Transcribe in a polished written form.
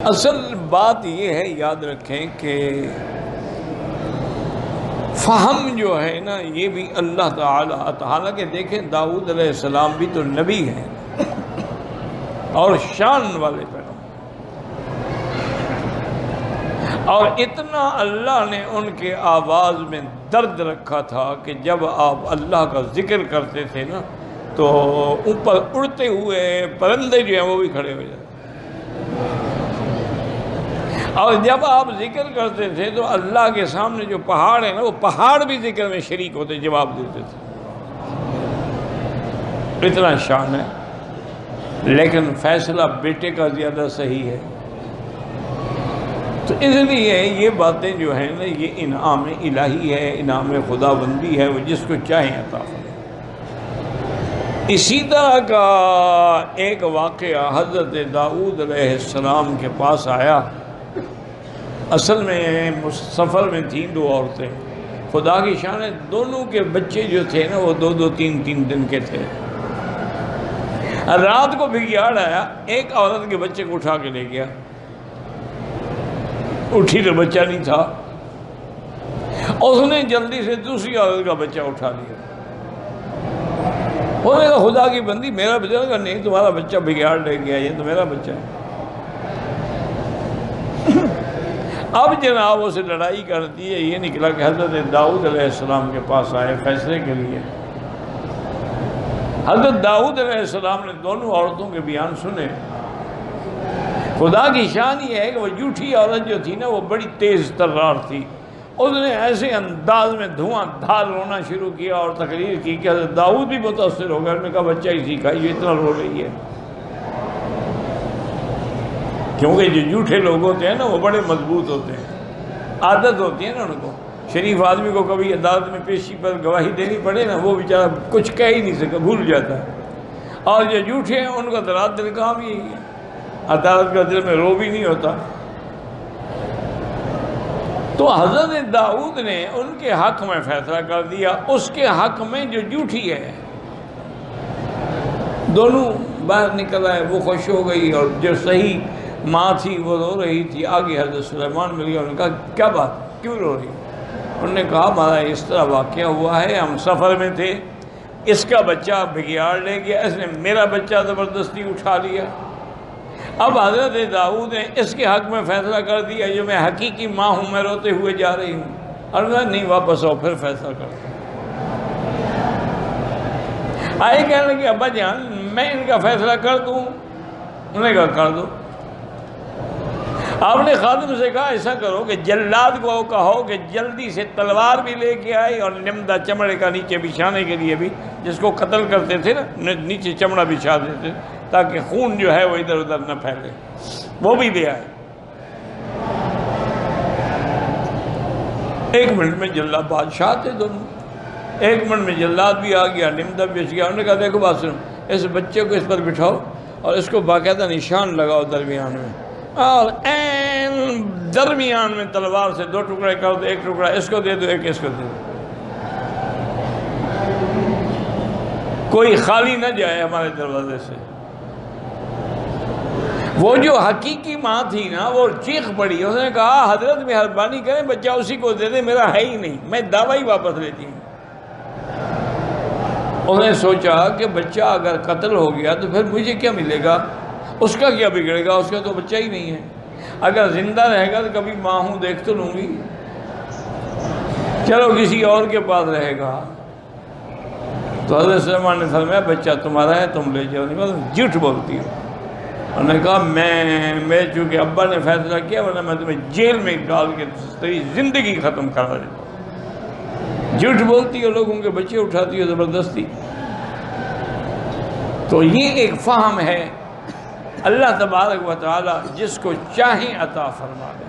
اصل بات یہ ہے، یاد رکھیں کہ فہم جو ہے نا یہ بھی اللہ تعالیٰ کے، دیکھیں داؤد علیہ السلام بھی تو نبی ہیں اور شان والے پیغمبر، اور اتنا اللہ نے ان کے آواز میں درد رکھا تھا کہ جب آپ اللہ کا ذکر کرتے تھے نا تو اوپر اڑتے ہوئے پرندے جو ہیں وہ بھی کھڑے ہو جاتے، اور جب آپ ذکر کرتے تھے تو اللہ کے سامنے جو پہاڑ ہیں نا وہ پہاڑ بھی ذکر میں شریک ہوتے، جواب دیتے تھے، اتنا شان ہے۔ لیکن فیصلہ بیٹے کا زیادہ صحیح ہے، تو اس لیے یہ باتیں جو ہیں نا یہ انعام الہی ہے، انعام خدا بندی ہے، وہ جس کو چاہیں عطا فرمائے۔ اسی طرح کا ایک واقعہ حضرت داؤد علیہ السلام کے پاس آیا۔ اصل میں سفر میں تھیں دو عورتیں، خدا کی شان ہے، دونوں کے بچے جو تھے نا وہ دو دو تین تین دن کے تھے۔ رات کو بگیاڑ آیا، ایک عورت کے بچے کو اٹھا کے لے گیا، اٹھی تو بچہ نہیں تھا، اس نے جلدی سے دوسری عورت کا بچہ اٹھا لیا۔ انہوں نے کہا خدا کی بندی میرا بچہ، کہا نہیں تمہارا بچہ بگیاڑ لے گیا، یہ تو میرا بچہ ہے۔ اب جناب اسے لڑائی کرتی ہے، یہ نکلا کہ حضرت داؤد علیہ السلام کے پاس آئے فیصلے کے لیے۔ حضرت داؤد علیہ السلام نے دونوں عورتوں کے بیان سنے۔ خدا کی شان یہ ہے کہ وہ جھوٹی عورت جو تھی نا وہ بڑی تیز ترار تھی، اس نے ایسے انداز میں دھواں دھار رونا شروع کیا اور تقریر کی کہ حضرت داؤد بھی متاثر ہو گیا، انہوں نے کہا بچہ ہی سیکھا، یہ اتنا رو رہی ہے۔ کیونکہ جو جھوٹے لوگ ہوتے ہیں نا وہ بڑے مضبوط ہوتے ہیں، عادت ہوتی ہے نا ان کو۔ شریف آدمی کو کبھی عدالت میں پیشی پر گواہی دینی پڑے نا وہ بیچارہ کچھ کہہ ہی نہیں سکتا، بھول جاتا ہے، اور جو جھوٹے ہیں ان کا رات دل کام یہی ہے، عدالت کا دل میں رو بھی نہیں ہوتا۔ تو حضرت داؤد نے ان کے حق میں فیصلہ کر دیا، اس کے حق میں جو جھوٹی ہے۔ دونوں باہر نکل آئے، وہ خوش ہو گئی اور جو صحیح ماں تھی وہ رو رہی تھی۔ آگے حضرت سلیمان مل گیا، انہوں نے کہا کیا بات، کیوں رو رہی؟ انہوں نے کہا ہمارا اس طرح واقعہ ہوا ہے، ہم سفر میں تھے، اس کا بچہ بگیاڑ لے گیا، اس نے میرا بچہ زبردستی اٹھا لیا۔ اب حضرت داؤد نے اس کے حق میں فیصلہ کر دیا، جو میں حقیقی ماں ہوں، میں روتے ہوئے جا رہی ہوں، اور نہیں واپس آؤ پھر فیصلہ کرتا۔ آئے کہنے لگے ابا جان میں ان کا فیصلہ کر دوں؟ انہوں نے کہا کر دو۔ آپ نے خادم سے کہا ایسا کرو کہ جلاد کو کہو کہ جلدی سے تلوار بھی لے کے آئے اور نمدہ چمڑے کا نیچے بچھانے کے لیے بھی، جس کو قتل کرتے تھے نا نیچے چمڑا بچھا دیتے تاکہ خون جو ہے وہ ادھر ادھر نہ پھیلے، وہ بھی لے آئے۔ 1 منٹ میں جلاد، بادشاہ تھے دونوں، 1 منٹ میں جلاد بھی آ گیا، نمدہ بھی بچ گیا۔ انہوں نے کہا دیکھو بات سنو، اس بچے کو اس پر بٹھاؤ اور اس کو باقاعدہ نشان لگاؤ درمیان میں، اور این درمیان میں تلوار سے 2 ٹکڑے کر دو، 1 ٹکڑا اس کو دے دو، 1 اس کو دے دو، کوئی خالی نہ جائے ہمارے دروازے سے۔ وہ جو حقیقی ماں تھی نا وہ چیخ پڑی، اس نے کہا حضرت مہربانی کریں بچہ اسی کو دے دیں، میرا ہے ہی نہیں، میں دعویٰ ہی واپس لیتی ہوں۔ انہوں نے سوچا کہ بچہ اگر قتل ہو گیا تو پھر مجھے کیا ملے گا، اس کا کیا بگڑے گا، اس کا تو بچہ ہی نہیں ہے، اگر زندہ رہے گا تو کبھی ماں ہوں دیکھ تو لوں گی، چلو کسی اور کے پاس رہے گا۔ تو حضرت سلیمان نے فرمایا بچہ تمہارا ہے، تم لے جاؤ۔ جھوٹ بولتی ہو۔ انہوں نے کہا میں چونکہ ابا نے فیصلہ کیا ورنہ میں تمہیں جیل میں ڈال کے تیری زندگی ختم کرا دیتا۔ جھوٹ بولتی ہو، لوگوں کے بچے اٹھاتی ہو زبردستی۔ تو یہ ایک فہم ہے، اللہ تبارک و تعالی جس کو چاہیں عطا فرما دے۔